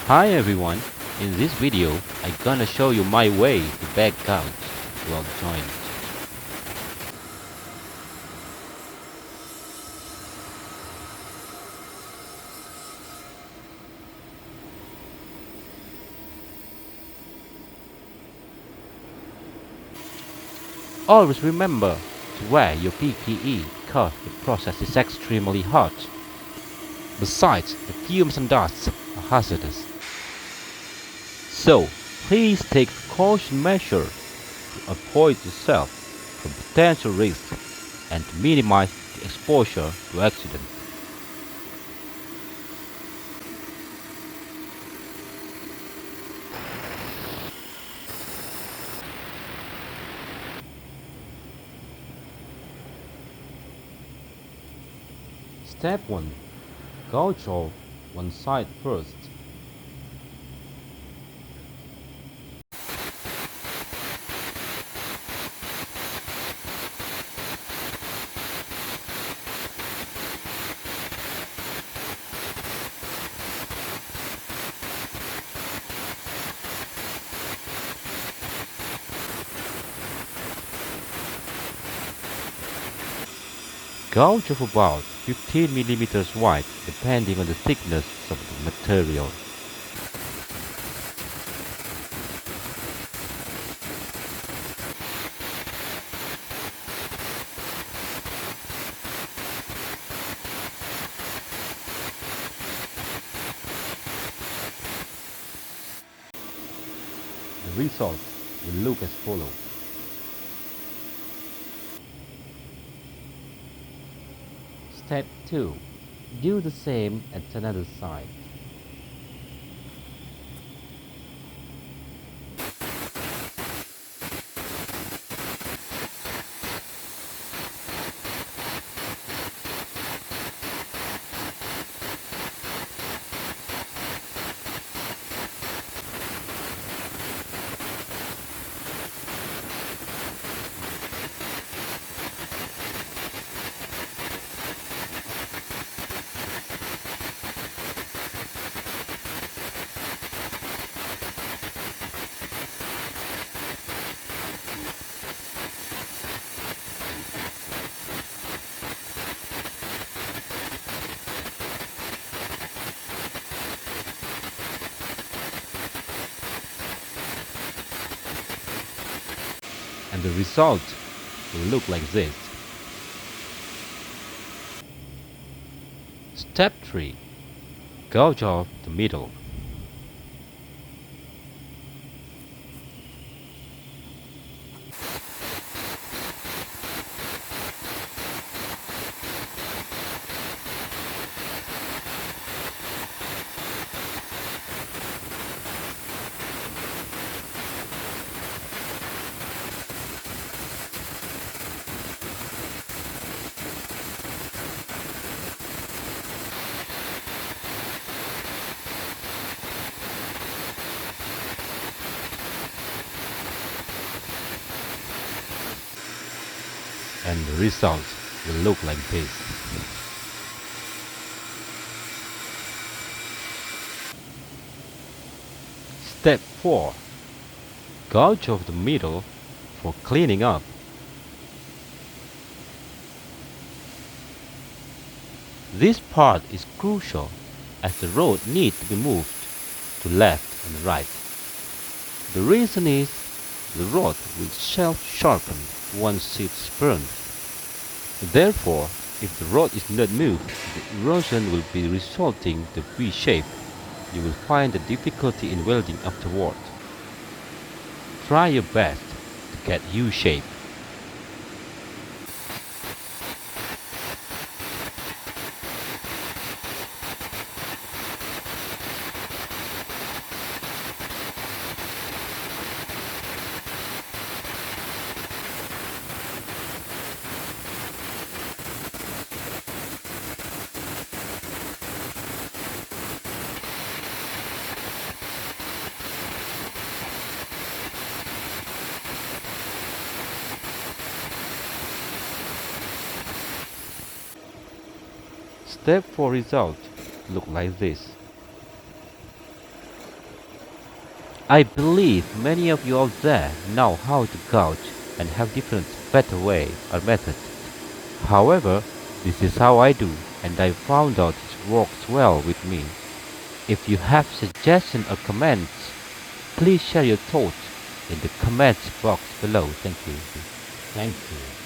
Hi everyone, in this video I'm gonna show you my way to back gouge weld joint. Always remember to wear your PPE because the process is extremely hot. Besides, the fumes and dust are hazardous. So, please take precaution measures to avoid yourself from potential risks and to minimize the exposure to accidents. Step 1. Gouge off one side first. Gouge of about 15 millimeters wide depending on the thickness of the material. The result will look as follows. Step 2. Do the same at another side. And the result will look like this. Step 3. Gouge off the middle. And the result will look like this. Step 4. Gouge off the middle for cleaning up. This part is crucial as the rod needs to be moved to left and right. The reason is the rod will self-sharpen once it's burned. Therefore, if the rod is not moved, the erosion will be resulting to V-shape. You will find a difficulty in welding afterward. Try your best to get U-shape. Step 4 result look like this. I believe many of you out there know how to gouge and have different better way or methods. However, this is how I do and I found out it works well with me. If you have suggestions or comments, please share your thoughts in the comments box below. Thank you. Thank you.